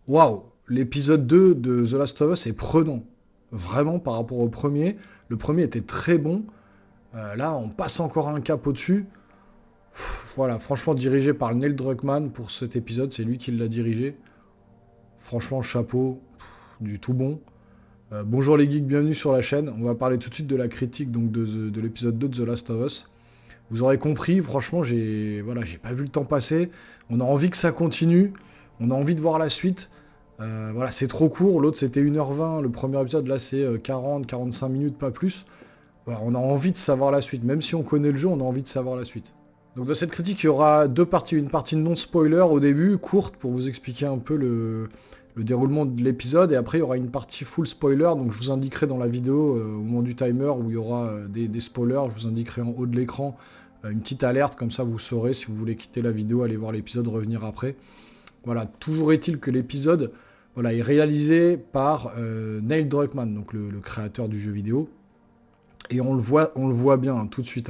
Waouh, l'épisode 2 de The Last of Us est prenant. Vraiment, par rapport au premier. Le premier était très bon. Là, on passe encore un cap au-dessus. Voilà, franchement, dirigé par Neil Druckmann pour cet épisode, c'est lui qui l'a dirigé. Franchement, chapeau, du tout bon. Bonjour les geeks, bienvenue sur la chaîne. On va parler tout de suite de la critique donc de l'épisode 2 de The Last of Us. Vous aurez compris, franchement, j'ai pas vu le temps passer. On a envie que ça continue. On a envie de voir la suite. Voilà, c'est trop court. L'autre, c'était 1h20. Le premier épisode, là, c'est 40-45 minutes, pas plus. Voilà, on a envie de savoir la suite. Même si on connaît le jeu, on a envie de savoir la suite. Donc, dans cette critique, il y aura deux parties. Une partie non-spoiler au début, courte, pour vous expliquer un peu le déroulement de l'épisode. Et après, il y aura une partie full spoiler. Donc, je vous indiquerai dans la vidéo, au moment du timer, où il y aura des spoilers. Je vous indiquerai en haut de l'écran une petite alerte. Comme ça, vous saurez si vous voulez quitter la vidéo, aller voir l'épisode, revenir après. Voilà, toujours est-il que l'épisode est réalisé par Neil Druckmann, donc le créateur du jeu vidéo. Et on le voit bien tout de suite.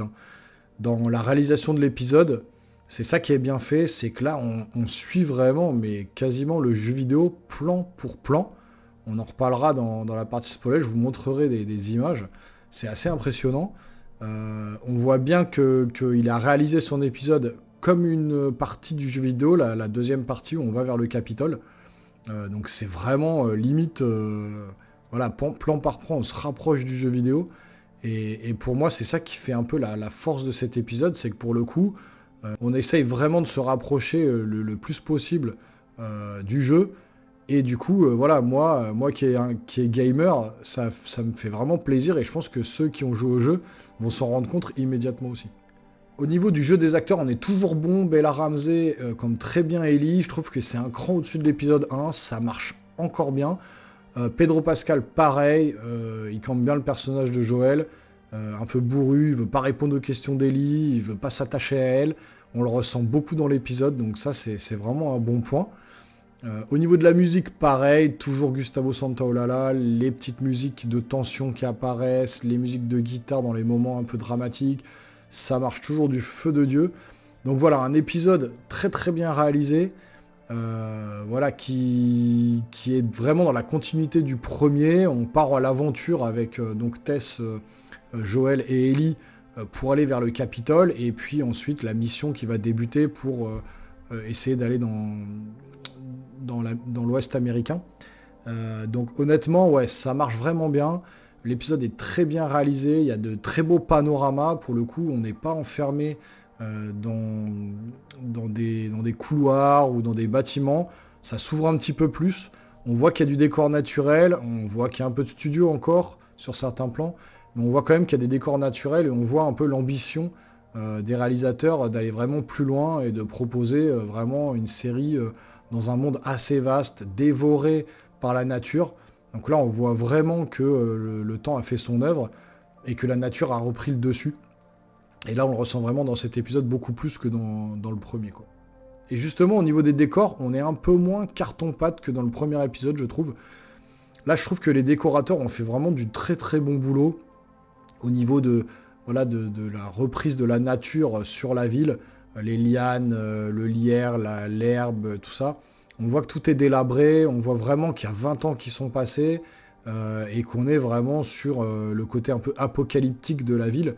Dans la réalisation de l'épisode, c'est ça qui est bien fait, c'est que là, on suit vraiment, mais quasiment le jeu vidéo plan pour plan. On en reparlera dans la partie spoiler, je vous montrerai des images. C'est assez impressionnant. On voit bien qu'il a réalisé son épisode comme une partie du jeu vidéo, la deuxième partie où on va vers le Capitole. Donc c'est vraiment limite, voilà, plan par plan, on se rapproche du jeu vidéo. Et pour moi, c'est ça qui fait un peu la force de cet épisode, c'est que pour le coup, on essaye vraiment de se rapprocher le plus possible du jeu. Et du coup, voilà, moi qui est gamer, ça me fait vraiment plaisir et je pense que ceux qui ont joué au jeu vont s'en rendre compte immédiatement aussi. Au niveau du jeu des acteurs, on est toujours bon. Bella Ramsey, comme très bien Ellie, je trouve que c'est un cran au-dessus de l'épisode 1, ça marche encore bien. Pedro Pascal, pareil, il campe bien le personnage de Joël, un peu bourru, il veut pas répondre aux questions d'Ellie, il veut pas s'attacher à elle. On le ressent beaucoup dans l'épisode, donc ça c'est vraiment un bon point. Au niveau de la musique, pareil, toujours Gustavo Santaolalla, les petites musiques de tension qui apparaissent, les musiques de guitare dans les moments un peu dramatiques, ça marche toujours du feu de Dieu. Donc voilà, un épisode très très bien réalisé, voilà, qui est vraiment dans la continuité du premier. On part à l'aventure avec donc Tess, Joël et Ellie pour aller vers le Capitole, et puis ensuite la mission qui va débuter pour essayer d'aller dans l'Ouest américain. Donc honnêtement, ouais, ça marche vraiment bien. L'épisode est très bien réalisé, il y a de très beaux panoramas. Pour le coup, on n'est pas enfermé dans des couloirs ou dans des bâtiments. Ça s'ouvre un petit peu plus. On voit qu'il y a du décor naturel, on voit qu'il y a un peu de studio encore sur certains plans, mais on voit quand même qu'il y a des décors naturels et on voit un peu l'ambition des réalisateurs d'aller vraiment plus loin et de proposer vraiment une série dans un monde assez vaste, dévoré par la nature. Donc là, on voit vraiment que le temps a fait son œuvre et que la nature a repris le dessus. Et là, on le ressent vraiment dans cet épisode beaucoup plus que dans le premier, quoi. Et justement, au niveau des décors, on est un peu moins carton-pâte que dans le premier épisode, je trouve. Là, je trouve que les décorateurs ont fait vraiment du très très bon boulot au niveau voilà, de la reprise de la nature sur la ville. Les lianes, le lierre, l'herbe, tout ça. On voit que tout est délabré, on voit vraiment qu'il y a 20 ans qui sont passés et qu'on est vraiment sur le côté un peu apocalyptique de la ville.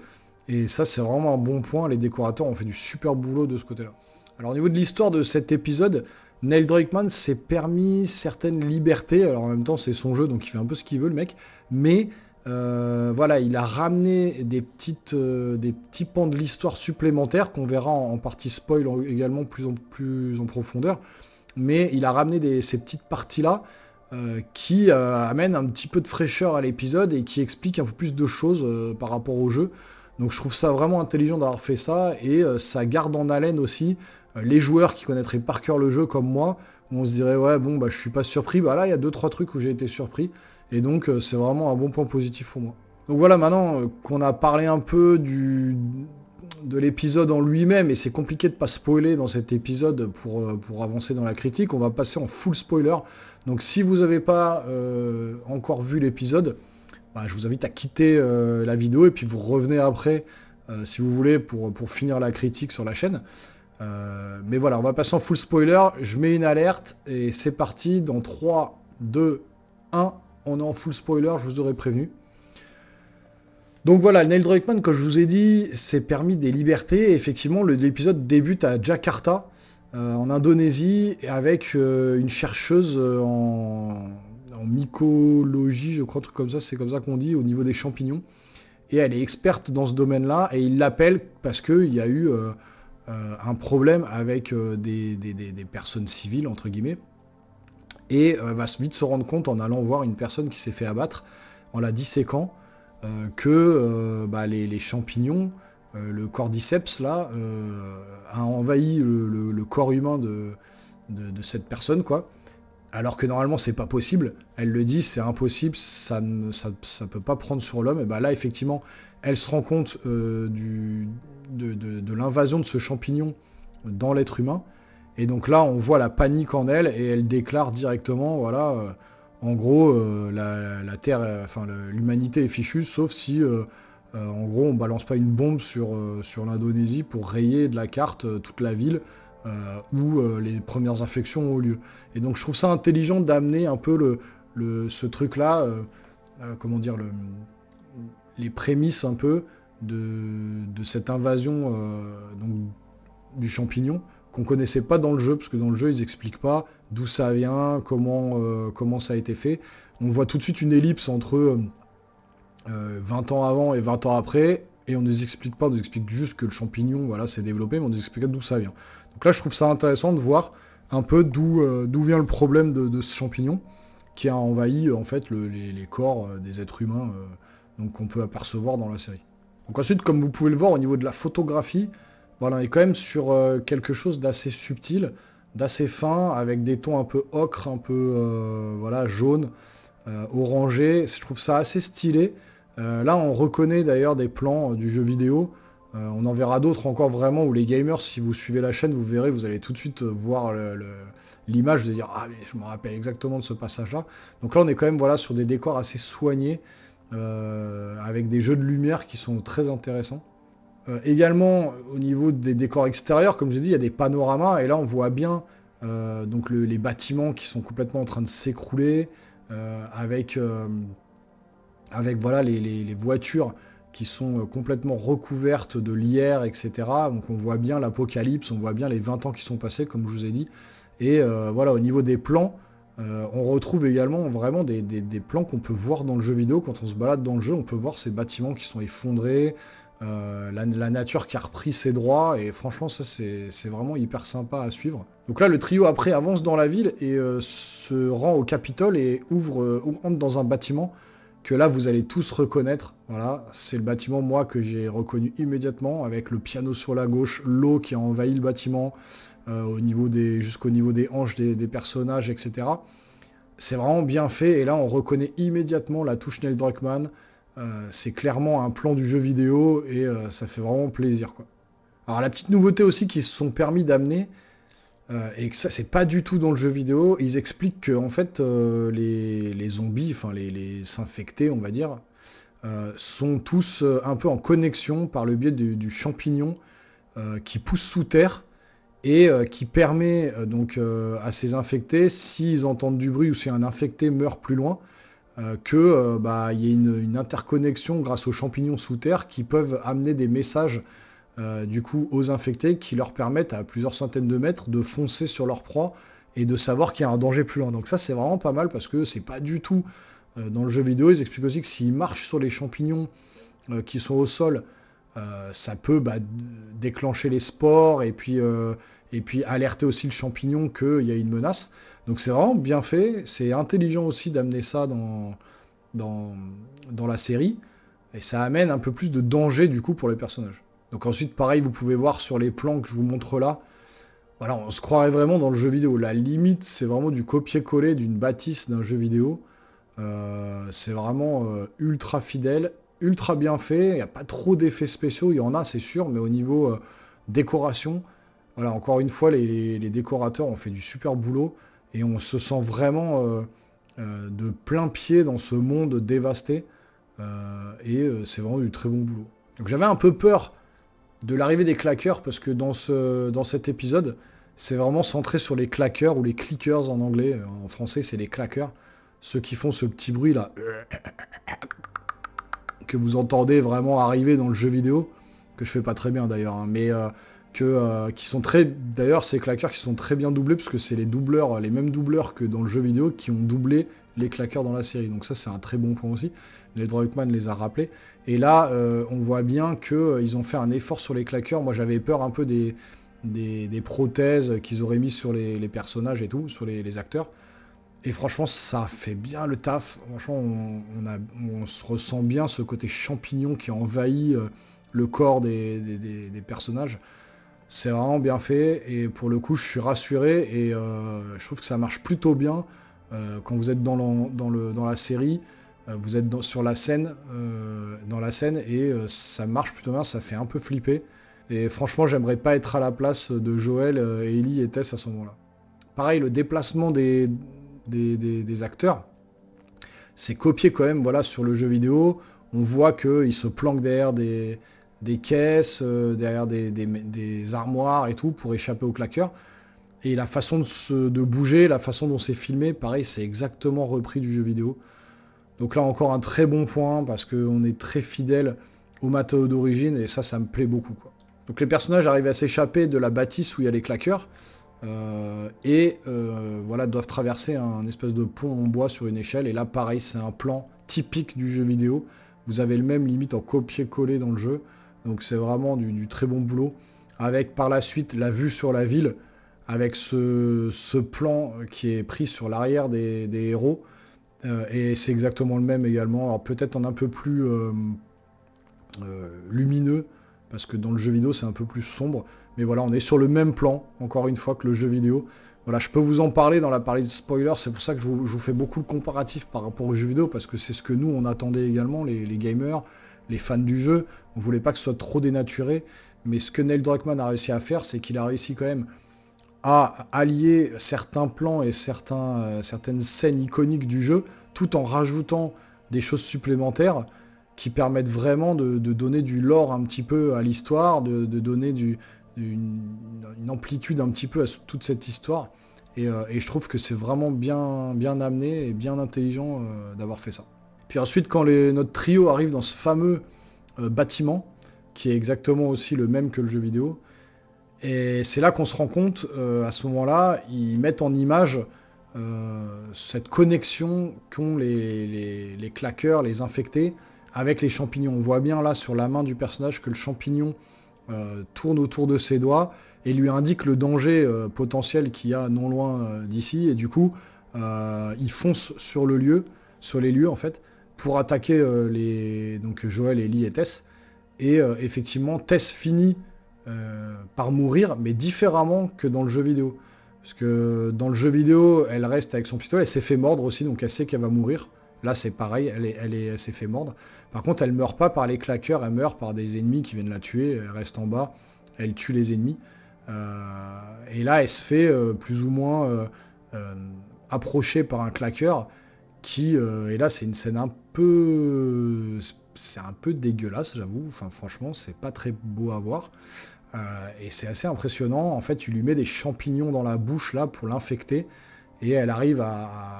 Et ça, c'est vraiment un bon point. Les décorateurs ont fait du super boulot de ce côté-là. Alors, au niveau de l'histoire de cet épisode, Neil Druckmann s'est permis certaines libertés. Alors, en même temps, c'est son jeu, donc il fait un peu ce qu'il veut, le mec. Mais voilà, il a ramené des petits pans de l'histoire supplémentaires qu'on verra en partie spoil également plus en profondeur. Mais il a ramené ces petites parties-là qui amènent un petit peu de fraîcheur à l'épisode et qui expliquent un peu plus de choses par rapport au jeu. Donc je trouve ça vraiment intelligent d'avoir fait ça, et ça garde en haleine aussi les joueurs qui connaîtraient par cœur le jeu comme moi, où on se dirait ouais bon bah je suis pas surpris, bah là il y a 2-3 trucs où j'ai été surpris, et donc c'est vraiment un bon point positif pour moi. Donc voilà, maintenant qu'on a parlé un peu de l'épisode en lui-même, et c'est compliqué de pas spoiler dans cet épisode pour avancer dans la critique, on va passer en full spoiler. Donc si vous n'avez pas encore vu l'épisode, bah, je vous invite à quitter la vidéo et puis vous revenez après, si vous voulez, pour finir la critique sur la chaîne. Mais voilà, on va passer en full spoiler. Je mets une alerte et c'est parti. Dans 3, 2, 1, on est en full spoiler, je vous aurais prévenu. Donc voilà, Neil Druckmann, comme je vous ai dit, s'est permis des libertés. Et effectivement, l'épisode débute à Jakarta, en Indonésie, avec une chercheuse en mycologie, je crois, un truc comme ça, c'est comme ça qu'on dit, au niveau des champignons. Et elle est experte dans ce domaine-là, et il l'appelle parce qu'il y a eu un problème avec des personnes civiles, entre guillemets. Et va vite se rendre compte, en allant voir une personne qui s'est fait abattre, en la disséquant, que les champignons, le cordyceps là, a envahi le corps humain de cette personne, quoi. Alors que normalement c'est pas possible. Elle le dit, c'est impossible, ça peut pas prendre sur l'homme. Et bah là effectivement, elle se rend compte de l'invasion de ce champignon dans l'être humain. Et donc là, on voit la panique en elle et elle déclare directement, voilà. En gros, la Terre, l'humanité est fichue, sauf si, en gros, on balance pas une bombe sur l'Indonésie pour rayer de la carte toute la ville où les premières infections ont eu lieu. Et donc, je trouve ça intelligent d'amener un peu ce truc-là, comment dire, les prémices un peu de cette invasion donc, du champignon qu'on connaissait pas dans le jeu, parce que dans le jeu, ils expliquent pas d'où ça vient, comment ça a été fait. On voit tout de suite une ellipse entre 20 ans avant et 20 ans après, et on ne nous explique pas, on nous explique juste que le champignon voilà, s'est développé, mais on nous explique pas d'où ça vient. Donc là, je trouve ça intéressant de voir un peu d'où vient le problème de ce champignon, qui a envahi en fait les corps des êtres humains, donc qu'on peut apercevoir dans la série. Donc ensuite, comme vous pouvez le voir au niveau de la photographie, voilà, on est quand même sur quelque chose d'assez subtil, d'assez fin, avec des tons un peu ocre, un peu voilà, jaune, orangé. Je trouve ça assez stylé. Là, on reconnaît d'ailleurs des plans du jeu vidéo. On en verra d'autres encore vraiment où les gamers, si vous suivez la chaîne, vous verrez, vous allez tout de suite voir l'image, vous allez dire « Ah, mais je me rappelle exactement de ce passage-là ». Donc là, on est quand même voilà, sur des décors assez soignés, avec des jeux de lumière qui sont très intéressants. Également, au niveau des décors extérieurs, comme je l'ai dit, il y a des panoramas, et là on voit bien donc les bâtiments qui sont complètement en train de s'écrouler, avec voilà, les voitures qui sont complètement recouvertes de lierre, etc. Donc on voit bien l'apocalypse, on voit bien les 20 ans qui sont passés, comme je vous ai dit. Et voilà, au niveau des plans, on retrouve également vraiment des plans qu'on peut voir dans le jeu vidéo. Quand on se balade dans le jeu, on peut voir ces bâtiments qui sont effondrés, la nature qui a repris ses droits, et franchement ça c'est vraiment hyper sympa à suivre. Donc là le trio après avance dans la ville et se rend au Capitole et entre dans un bâtiment que là vous allez tous reconnaître. Voilà, c'est le bâtiment moi que j'ai reconnu immédiatement, avec le piano sur la gauche, l'eau qui a envahi le bâtiment, jusqu'au niveau des hanches des personnages, etc. C'est vraiment bien fait, et là on reconnaît immédiatement la touche Neil Druckmann. C'est clairement un plan du jeu vidéo, et ça fait vraiment plaisir, quoi. Alors la petite nouveauté aussi qu'ils se sont permis d'amener, et que ça c'est pas du tout dans le jeu vidéo, ils expliquent que en fait les zombies, enfin les infectés on va dire, sont tous un peu en connexion par le biais du champignon qui pousse sous terre, et qui permet donc à ces infectés, s'ils entendent du bruit ou si un infecté meurt plus loin, y ait une interconnexion grâce aux champignons sous terre qui peuvent amener des messages du coup aux infectés, qui leur permettent à plusieurs centaines de mètres de foncer sur leur proie et de savoir qu'il y a un danger plus loin. Donc ça c'est vraiment pas mal, parce que c'est pas du tout dans le jeu vidéo. Ils expliquent aussi que s'ils marchent sur les champignons qui sont au sol, ça peut déclencher les spores, et puis alerter aussi le champignon qu'il y a une menace. Donc c'est vraiment bien fait, c'est intelligent aussi d'amener ça dans la série, et ça amène un peu plus de danger du coup pour les personnages. Donc ensuite pareil, vous pouvez voir sur les plans que je vous montre là, voilà, on se croirait vraiment dans le jeu vidéo. La limite, c'est vraiment du copier-coller d'une bâtisse d'un jeu vidéo. C'est vraiment ultra fidèle, ultra bien fait, il n'y a pas trop d'effets spéciaux, il y en a c'est sûr, mais au niveau décoration, voilà, encore une fois, les décorateurs ont fait du super boulot, et on se sent vraiment de plein pied dans ce monde dévasté, et c'est vraiment du très bon boulot. Donc j'avais un peu peur de l'arrivée des claqueurs, parce que dans cet épisode, c'est vraiment centré sur les claqueurs, ou les clickers en anglais. En français, c'est les claqueurs. Ceux qui font ce petit bruit là, que vous entendez vraiment arriver dans le jeu vidéo, que je fais pas très bien d'ailleurs, hein, mais qui sont très... D'ailleurs, ces claqueurs qui sont très bien doublés, parce que c'est les doubleurs, les mêmes doubleurs que dans le jeu vidéo, qui ont doublé les claqueurs dans la série. Donc ça, c'est un très bon point aussi. Les Druckmann les a rappelés. Et là, on voit bien qu'ils ont fait un effort sur les claqueurs. Moi, j'avais peur un peu des prothèses qu'ils auraient mis sur les personnages et tout, sur les acteurs. Et franchement, ça fait bien le taf. Franchement, on se ressent bien ce côté champignon qui envahit le corps des personnages. C'est vraiment bien fait. Et pour le coup, je suis rassuré. Et je trouve que ça marche plutôt bien quand vous êtes dans la série. Vous êtes sur la scène, et ça marche plutôt bien. Ça fait un peu flipper. Et franchement, j'aimerais pas être à la place de Joël, Ellie et Tess à ce moment-là. Pareil, le déplacement des acteurs, c'est copié quand même, voilà, sur le jeu vidéo. On voit qu'ils se planquent derrière des caisses, derrière des armoires et tout, pour échapper aux claqueurs. Et la façon de bouger, la façon dont c'est filmé, pareil, c'est exactement repris du jeu vidéo. Donc là, encore un très bon point, parce qu'on est très fidèle au matériau d'origine, et ça me plaît beaucoup, quoi. Donc les personnages arrivent à s'échapper de la bâtisse où il y a les claqueurs, voilà, doivent traverser un espèce de pont en bois sur une échelle. Et là, pareil, c'est un plan typique du jeu vidéo. Vous avez le même limite en copier-coller dans le jeu. Donc c'est vraiment du très bon boulot. Avec par la suite la vue sur la ville, avec ce plan qui est pris sur l'arrière des héros. Et c'est exactement le même également. Alors peut-être en un peu plus lumineux, parce que dans le jeu vidéo c'est un peu plus sombre. Mais voilà, on est sur le même plan, encore une fois, que le jeu vidéo. Voilà, je peux vous en parler dans la partie de spoilers, c'est pour ça que je vous fais beaucoup de comparatifs par rapport au jeu vidéo, parce que c'est ce que nous, on attendait également, les gamers, les fans du jeu. On voulait pas que ce soit trop dénaturé, mais ce que Neil Druckmann a réussi à faire, c'est qu'il a réussi quand même à allier certains plans et certaines scènes iconiques du jeu, tout en rajoutant des choses supplémentaires qui permettent vraiment de donner du lore un petit peu à l'histoire, de donner une amplitude un petit peu à toute cette histoire. Et je trouve que c'est vraiment bien amené et bien intelligent d'avoir fait ça. Puis ensuite, quand notre trio arrive dans ce fameux bâtiment, qui est exactement aussi le même que le jeu vidéo, et c'est là qu'on se rend compte, à ce moment-là, ils mettent en image cette connexion qu'ont les claqueurs, les infectés, avec les champignons. On voit bien là sur la main du personnage que le champignon tourne autour de ses doigts et lui indique le danger potentiel qu'il y a non loin d'ici. Et du coup, il fonce sur les lieux en fait, pour attaquer donc Joël, Ellie et Tess. Et effectivement, Tess finit par mourir, mais différemment que dans le jeu vidéo. Parce que dans le jeu vidéo, elle reste avec son pistolet, elle s'est fait mordre aussi, donc elle sait qu'elle va mourir. Là, c'est pareil, elle s'est fait mordre. Par contre, elle meurt pas par les claqueurs, elle meurt par des ennemis qui viennent la tuer. Elle reste en bas, elle tue les ennemis. Et là, elle se fait plus ou moins approcher par un claqueur qui... et là, c'est une scène un peu... C'est un peu dégueulasse, j'avoue. Enfin, franchement, c'est pas très beau à voir. Et c'est assez impressionnant. En fait, il lui met des champignons dans la bouche, là, pour l'infecter. Et elle arrive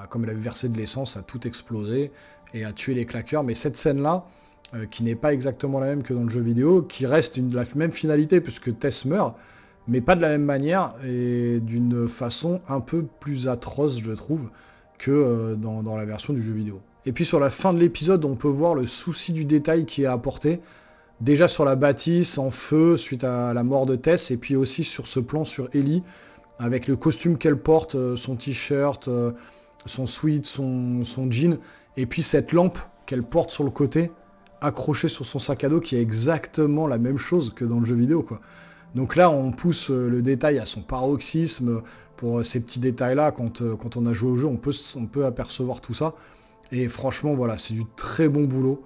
comme elle avait versé de l'essence, à tout exploser et à tuer les claqueurs. Mais cette scène-là, qui n'est pas exactement la même que dans le jeu vidéo, qui reste la même finalité, puisque Tess meurt, mais pas de la même manière, et d'une façon un peu plus atroce, je trouve, que dans la version du jeu vidéo. Et puis sur la fin de l'épisode, on peut voir le souci du détail qui est apporté, déjà sur la bâtisse, en feu, suite à la mort de Tess, et puis aussi sur ce plan sur Ellie, avec le costume qu'elle porte, son t-shirt, son sweat, son jean, et puis cette lampe qu'elle porte sur le côté, accrochée sur son sac à dos, qui est exactement la même chose que dans le jeu vidéo, quoi. Donc là, on pousse le détail à son paroxysme. Pour ces petits détails-là, quand on a joué au jeu, on peut apercevoir tout ça. Et franchement, voilà, c'est du très bon boulot.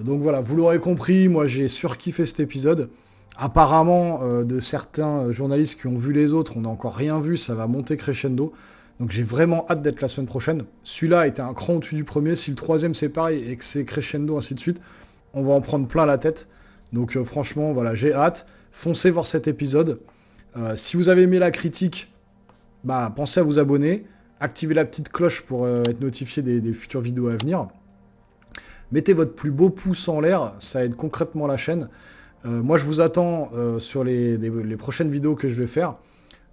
Donc voilà, vous l'aurez compris, moi j'ai surkiffé cet épisode. Apparemment, de certains journalistes qui ont vu les autres, on n'a encore rien vu, ça va monter crescendo. Donc j'ai vraiment hâte d'être la semaine prochaine. Celui-là était un cran au-dessus du premier. Si le troisième c'est pareil et que c'est crescendo, ainsi de suite, on va en prendre plein la tête. Donc franchement, voilà, j'ai hâte. Foncez voir cet épisode. Si vous avez aimé la critique, bah, pensez à vous abonner. Activez la petite cloche pour être notifié des futures vidéos à venir. Mettez votre plus beau pouce en l'air, ça aide concrètement la chaîne. Moi, je vous attends sur les prochaines vidéos que je vais faire.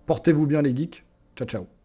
Portez-vous bien les geeks. Ciao, ciao.